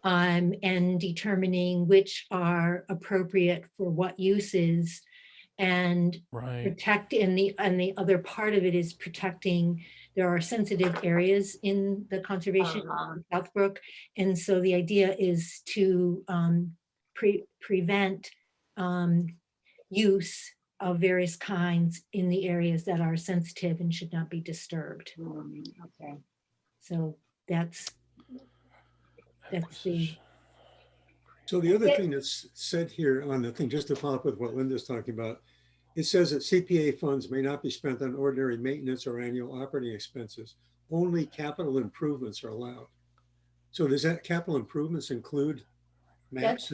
and determining which are appropriate for what uses, and Right. protect, and the other part of it is protecting. There are sensitive areas in the conservation of Southbrook, and so the idea is to prevent use of various kinds in the areas that are sensitive and should not be disturbed. Okay. So that's the, So the other thing that's said here on the thing, just to follow up with what Linda's talking about, it says that CPA funds may not be spent on ordinary maintenance or annual operating expenses. Only capital improvements are allowed. So does that capital improvements include maps?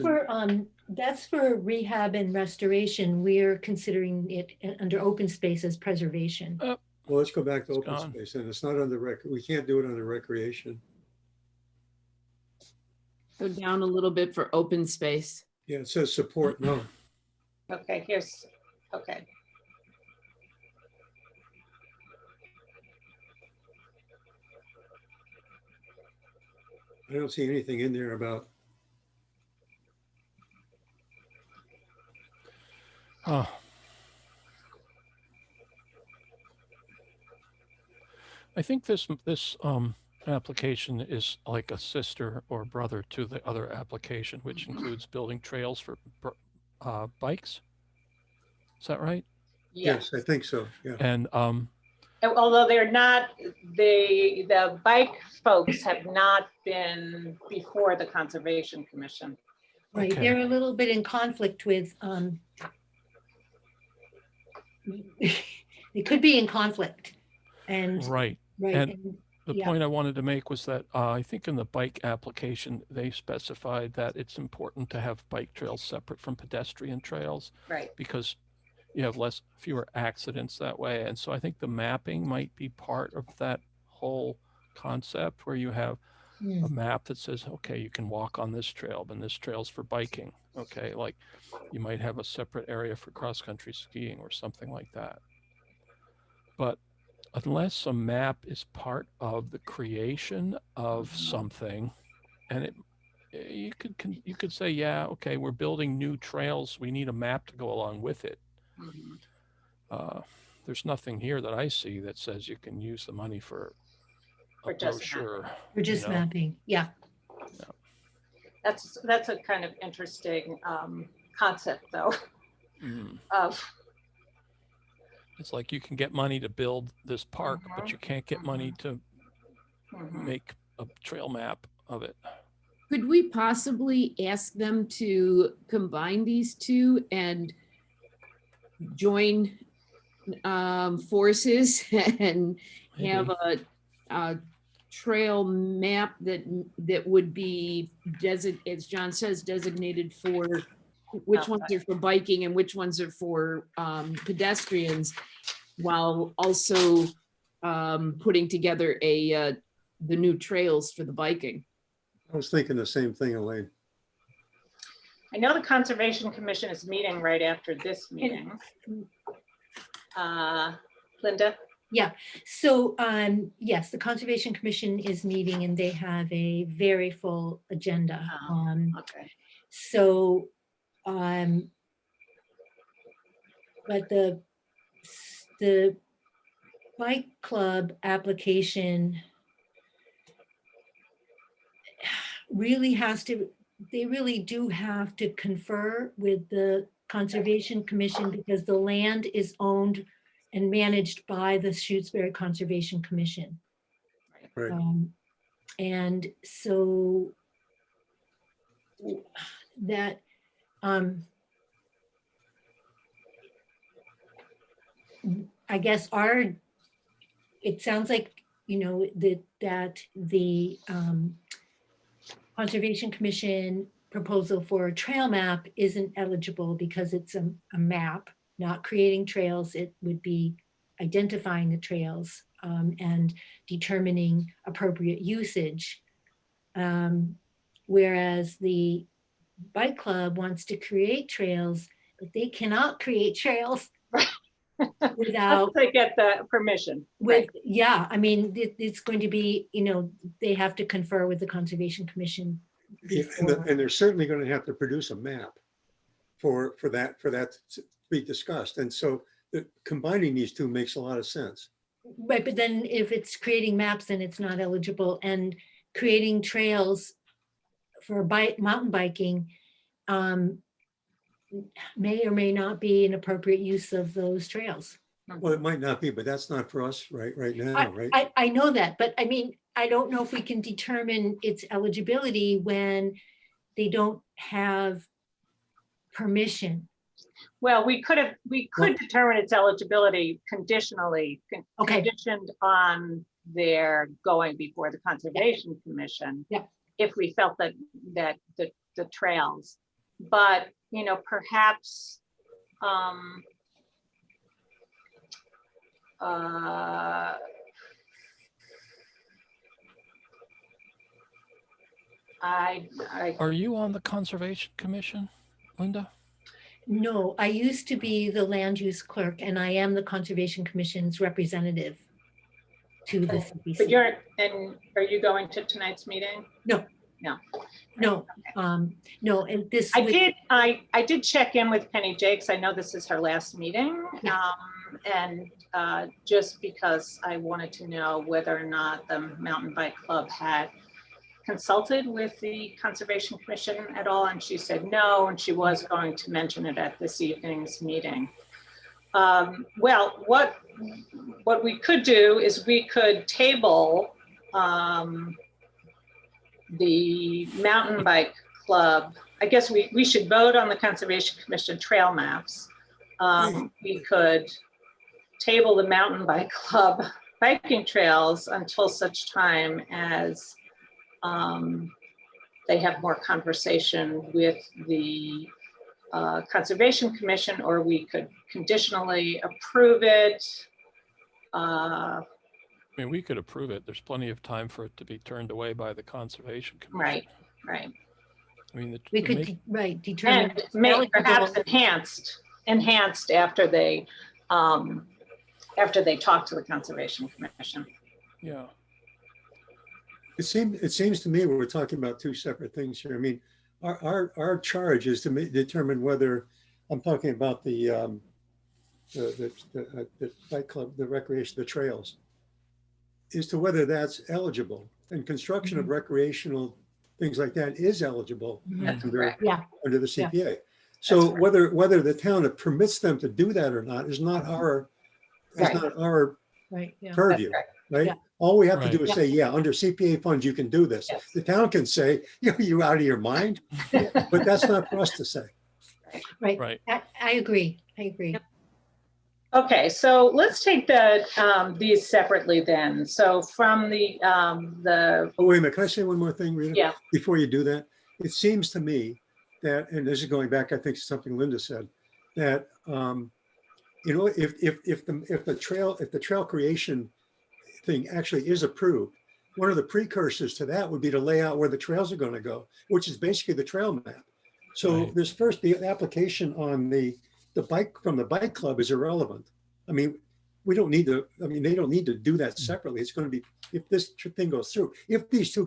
that's for rehab and restoration. We're considering it under open space as preservation. Well, let's go back to It's open gone. space, and it's not under we can't do it under recreation. go down a little bit for open space. Yeah, it says support, no. Okay, okay. I don't see anything in there about, Oh. I think this application is like a sister or brother to the other application, which includes building trails for bikes. Is that right? Yes. yes, I think so, yeah. And Although they're not, the bike folks have not been before the Conservation Commission. Right, Okay. they're a little bit in conflict with, they could be in conflict, and, right. right, and- and- The Yeah. point I wanted to make was that I think in the bike application, they specified that it's important to have bike trails separate from pedestrian trails Right. because you have fewer accidents that way. And so I think the mapping might be part of that whole concept, where you have a map that says, okay, you can walk on this trail, but this trail's for biking. Okay, like you might have a separate area for cross-country skiing or something like that. But unless a map is part of the creation of something, and you could say, yeah, okay, we're building new trails, we need a map to go along with it. There's nothing here that I see that says you can use the money for a Or just brochure. We're just mapping, yeah. That's a kind of interesting concept, though. Of It's like you can get money to build this park, but you can't get money to make a trail map of it. Could we possibly ask them to combine these two and join forces and have a trail map that would be, as John says, designated for which ones are for biking and which ones are for pedestrians, while also putting together the new trails for the biking? I was thinking the same thing, Elaine. I know the Conservation Commission is meeting right after this meeting. Linda? Yeah, so yes, the Conservation Commission is meeting and they have a very full agenda. Okay. So, but the bike club application really they really do have to confer with the Conservation Commission, because the land is owned and managed by the Shutesbury Conservation Commission. Right. And so that I guess it sounds like, you know, that the Conservation Commission proposal for a trail map isn't eligible because it's a map, not creating trails. It would be identifying the trails and determining appropriate usage. Whereas the bike club wants to create trails, but they cannot create trails without they get the permission. Yeah, I mean, it's going to be, you know, they have to confer with the Conservation Commission. Yeah, and they're certainly going to have to produce a map for that to be discussed. And so combining these two makes a lot of sense. Right, but then if it's creating maps, then it's not eligible, and creating trails for mountain biking may or may not be an appropriate use of those trails. Well, it might not be, but that's not for us right now, right? I know that, but I mean, I don't know if we can determine its eligibility when they don't have permission. Well, we could determine its eligibility conditionally, conditioned on their going before the Conservation Commission. Yeah. If we felt that the trails, but you know, perhaps Are you on the Conservation Commission, Linda? No, I used to be the land use clerk, and I am the Conservation Commission's representative to the CPC. But are you going to tonight's meeting? No. No. No, no, and this. I did check in with Penny Jakes. I know this is her last meeting. Yeah. And just because I wanted to know whether or not the Mountain Bike Club had consulted with the Conservation Commission at all, and she said no, and she was going to mention it at this evening's meeting. Well, what we could do is we could table the Mountain Bike Club. I guess we should vote on the Conservation Commission trail maps. We could table the Mountain Bike Club biking trails until such time as they have more conversation with the Conservation Commission, or we could conditionally approve it. I mean, we could approve it. There's plenty of time for it to be turned away by the Conservation Commission. Right, right. I mean, We the could, make- right, determine. And make perhaps eligible. enhanced after they talk to the Conservation Commission. yeah, It seems to me we're talking about two separate things here. I mean, our charge is to determine whether, I'm talking about the bike club, the recreation, the trails, is to whether that's eligible. And construction of recreational things like that is eligible That's under, correct. Yeah, under the CPA. So right. whether the town permits them to do that or not is not our, Right. right, yeah. purview, correct. right? Yeah. All we have to do Right. is say, yeah, under CPA funds, you can do this. Yes. The town can say, you out of your mind, but that's not for us to say. Right, right. I agree, I agree. Okay, so let's take these separately then. So from the Oh, wait a minute, can I say one more thing, Rita? Yeah. Before you do that, it seems to me that, and this is going back, I think, to something Linda said, that, if the trail creation thing actually is approved, one of the precursors to that would be to lay out where the trails are going to go, which is basically the trail map. So Right. this first, the application on the bike from the bike club is irrelevant. I mean, we don't need to, I mean, they don't need to do that separately. It's going to be, if this thing goes through, if these two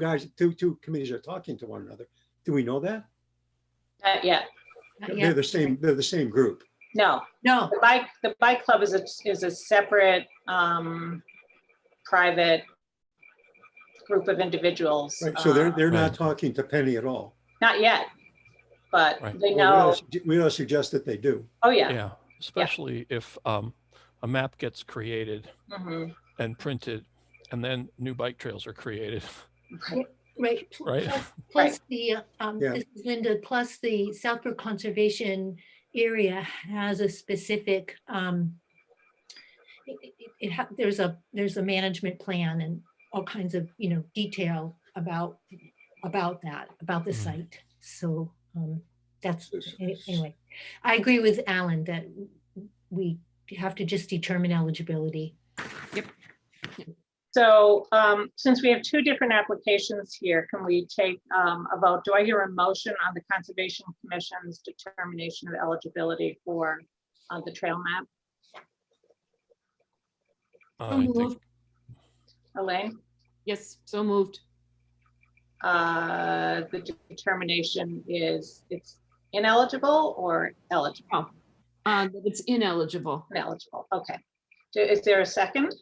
committees are talking to one another, do we know that? yeah, Yeah, They're the same group. no, no, the bike club is a separate private group of individuals. Right, so they're Right. not talking to Penny at all. Not yet, but Right. they Well, know. we ought to suggest that they do. Oh, yeah. Yeah, especially if a map gets created Mhm. and printed, and then new bike trails are created, right. right? Plus the, Yeah. this is Linda, plus the Southbrook Conservation Area has a specific, there's a management plan and all kinds of, detail about that, about the Mhm. site. So that's, anyway, I agree with Alan that we have to just determine eligibility. So since we have two different applications here, can we take a vote? Do I hear a motion on the Conservation Commission's determination of eligibility for the trail map? So I think, moved. Elaine? Yes, so moved. The determination is it's ineligible or eligible? That it's ineligible. Ineligible, okay. Is there a second?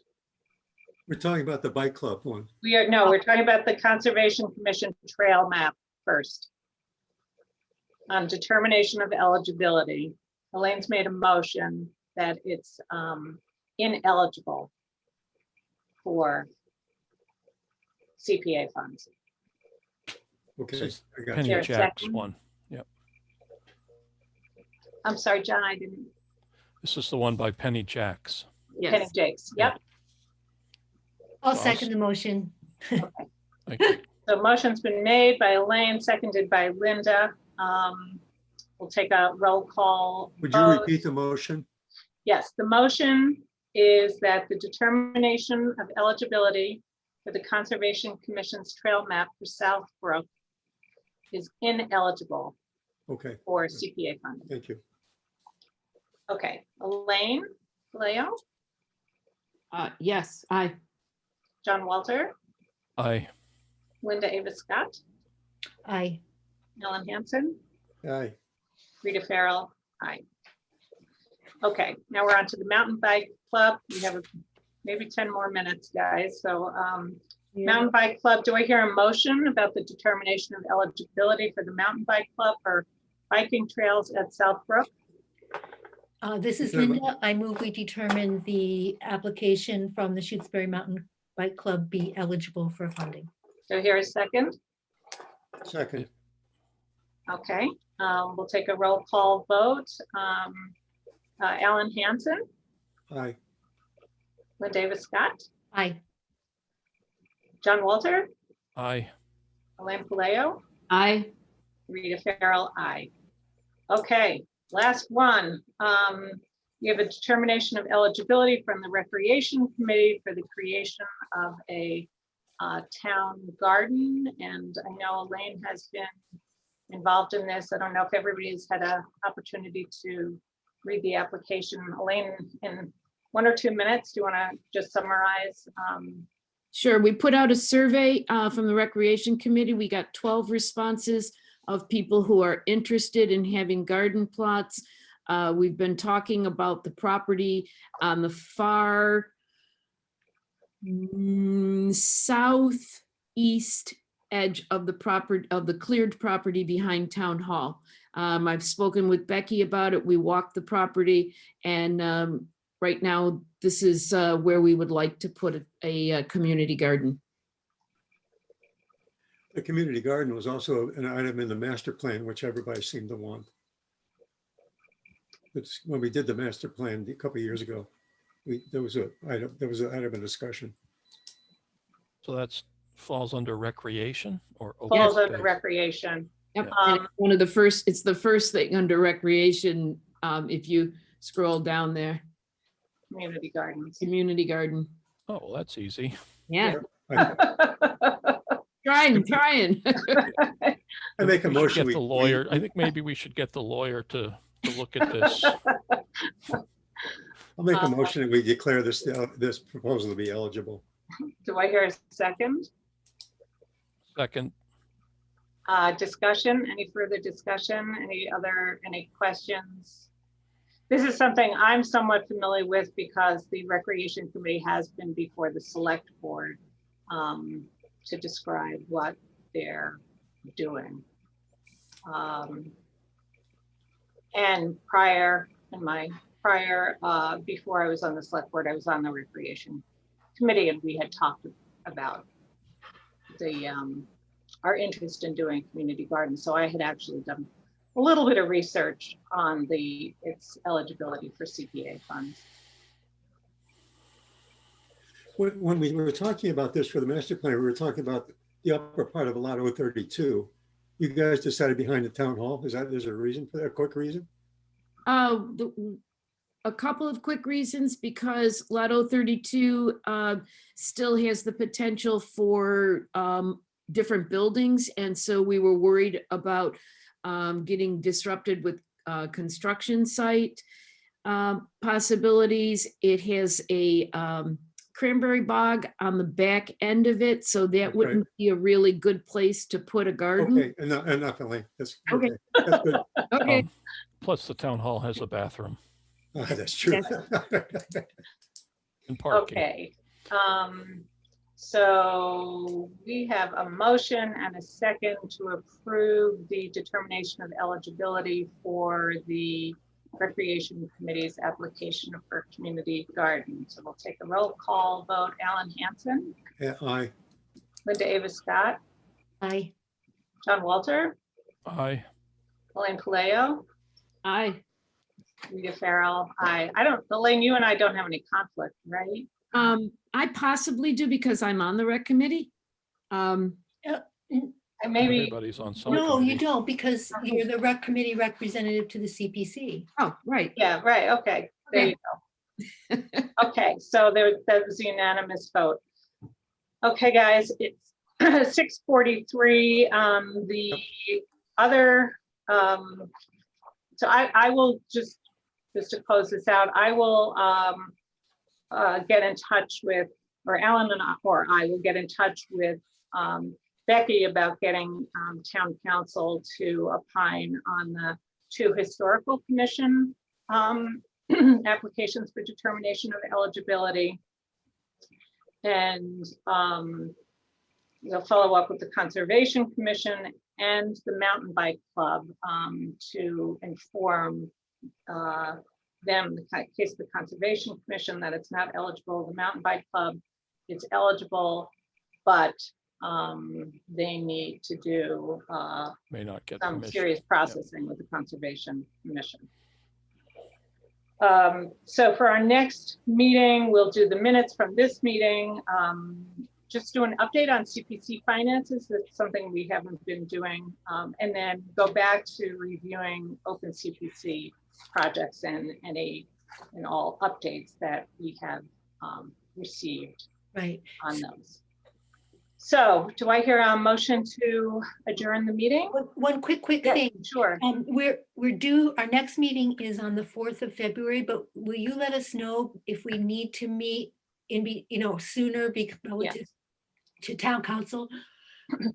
We're talking about the bike club one. We're talking about the Conservation Commission trail map first. On determination of eligibility, Elaine's made a motion that it's ineligible for CPA funds. Okay, This is I got Penny you. There a Jack's second? one. Yep. I'm sorry, John, I didn't, This is the one by Penny Jacks. Penny Yes. Jakes, yep. I'll Well, second the motion. Thank you. So motion's been made by Elaine, seconded by Linda. We'll take a roll call. Would you vote. repeat the motion? Yes, the motion is that the determination of eligibility for the Conservation Commission's trail map for Southbrook is ineligible Okay, for CPA funding. thank you. Okay, Elaine, Leo, Yes, aye. John Walter, Aye. Linda Ava Scott, Aye. Ellen Hansen, Aye. Rita Farrell, aye. Okay, now we're on to the Mountain Bike Club. We have maybe 10 more minutes, guys. So Mountain Bike Club, do I hear a motion about the determination of eligibility for the Mountain Bike Club for biking trails at Southbrook? This is Determine- Linda. I move we determine the application from the Shutesbury Mountain Bike Club be eligible for funding. Do I hear a second? Second, Okay, we'll take a roll call vote. Alan Hansen, aye. Linda Davis Scott, Aye. John Walter, Aye. Elaine Paleo, Aye. Rita Farrell, aye. Okay, last one. We have a determination of eligibility from the Recreation Committee for the creation of a town garden. And I know Elaine has been involved in this. I don't know if everybody's had an opportunity to read the application. Elaine, in 1 or 2 minutes, do you want to just summarize? Sure, we put out a survey from the Recreation Committee. We got 12 responses of people who are interested in having garden plots. We've been talking about the property on the far southeast edge of the property, of the cleared property behind Town Hall. I've spoken with Becky about it. We walked the property, and right now this is where we would like to put a community garden. The community garden was also an item in the master plan, which everybody seemed to want. It's when we did the master plan a couple of years ago, there was an item of discussion. So that's falls under recreation or open Falls under space? recreation. Yep, and it's one of the first, it's the first thing under recreation, if you scroll down there, Community gardens. community garden. Oh, well, that's easy. Yeah, I trying. I make a We should motion. get the lawyer. I think maybe we should get the lawyer to look at this. I'll make a motion that we declare this proposal to be eligible. Do I hear a second? Second, Discussion, any further discussion? Any questions? This is something I'm somewhat familiar with because the Recreation Committee has been before the Select Board to describe what they're doing. And before I was on the Select Board, I was on the Recreation Committee, and we had talked about our interest in doing community gardens. So I had actually done a little bit of research on its eligibility for CPA funds. When we were talking about this for the master plan, we were talking about the upper part of Lot 032. You guys decided behind the town hall. There's a reason for that, a quick reason? A couple of quick reasons, because Lot 032 still has the potential for different buildings. And so we were worried about getting disrupted with construction site possibilities. It has a cranberry bog on the back end of it, so that That's wouldn't be a really good place to put a garden. Okay, enough, Elaine. That's Okay. okay. That's good. Okay, plus the town hall has a bathroom That's true. and parking. Okay. So we have a motion and a second to approve the determination of eligibility for the Recreation Committee's application for community garden. So we'll take a roll call vote. Alan Hansen, Yeah, aye. Linda Ava Scott, Aye. John Walter, Aye. Elaine Paleo, aye. Rita Farrell. Elaine, you and I don't have any conflict, right? I possibly do because I'm on the rec committee. And maybe, Everybody's on some No, you committee. don't, because you're the rec committee representative to the CPC. Oh, right. yeah, right, okay, there you go. Okay, so that was a unanimous vote. Okay, guys, it's 6:43. The other, so I will just to close this out, I will get in touch with, or Alan or I will get in touch with Becky about getting town council to opine on the 2 historical commission applications for determination of eligibility. And we'll follow up with the Conservation Commission and the Mountain Bike Club to inform them, in case of the Conservation Commission, that it's not eligible. The Mountain Bike Club, it's eligible, but they need to do May not get some permission. serious processing with the Conservation Commission. So for our next meeting, we'll do the minutes from this meeting. just do an update on CPC finances. That's something we haven't been doing. And then go back to reviewing open CPC projects and all updates that we have received Right. on those. So do I hear a motion to adjourn the meeting? One quick Yeah, thing. sure. We're due, our next meeting is on the 4th of February, but will you let us know if we need to meet sooner because relative to town council?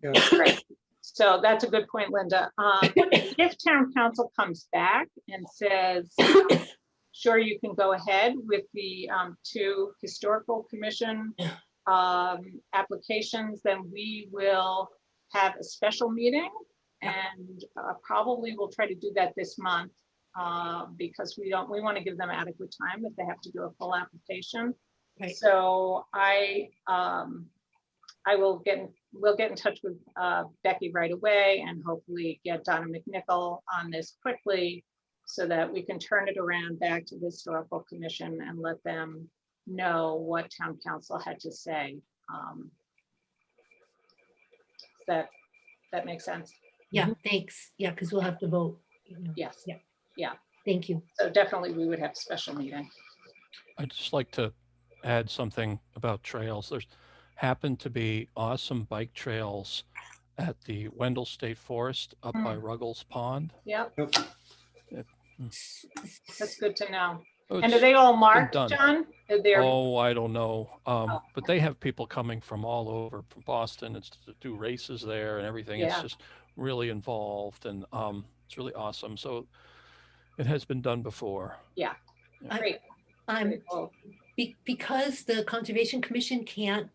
Yeah. Right. So that's a good point, Linda. If town council comes back and says, sure, you can go ahead with the 2 historical commission applications, then we will have a special meeting, and probably we'll try to do that this month because we want to give them adequate time if they have to do a full application. Right. So we'll get in touch with Becky right away and hopefully get Donna McNichol on this quickly so that we can turn it around back to the historical commission and let them know what town council had to say. That makes sense? Yeah, thanks. Yeah, because we'll have to vote. Yes. Yeah. Yeah. Thank you. So definitely we would have a special meeting. I'd just like to add something about trails. There's happened to be awesome bike trails at the Wendell State Forest up by Ruggles Pond. Yep, Yep. that's good to know. Oh, And are it's they all been marked, done. John? They're, Oh, I don't know. Oh. But they have people coming from all over, from Boston. It's to do races there and everything. It's Yeah. just really involved and it's really awesome. So it has been done before. yeah, great. I'm Great. Well, because the Conservation Commission can't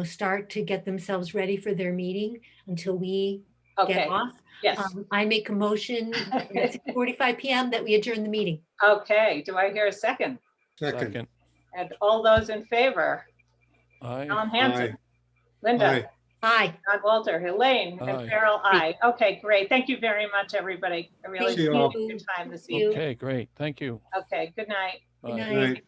start to get themselves ready for their meeting until we get okay, off. yes. I make a motion at 6:45 p.m. that we adjourn the meeting. Okay, do I hear a second? Second. And all those in favor? Aye. Alan Hanson, Aye. Linda, Aye. Aye. John Walter, Elaine, and Aye. Carol, aye. Okay, great. Thank you very much, everybody. I really Thank See you all. appreciate your time this you. evening. Okay, great. Thank you. Okay, good night. Good Bye. night. Aye.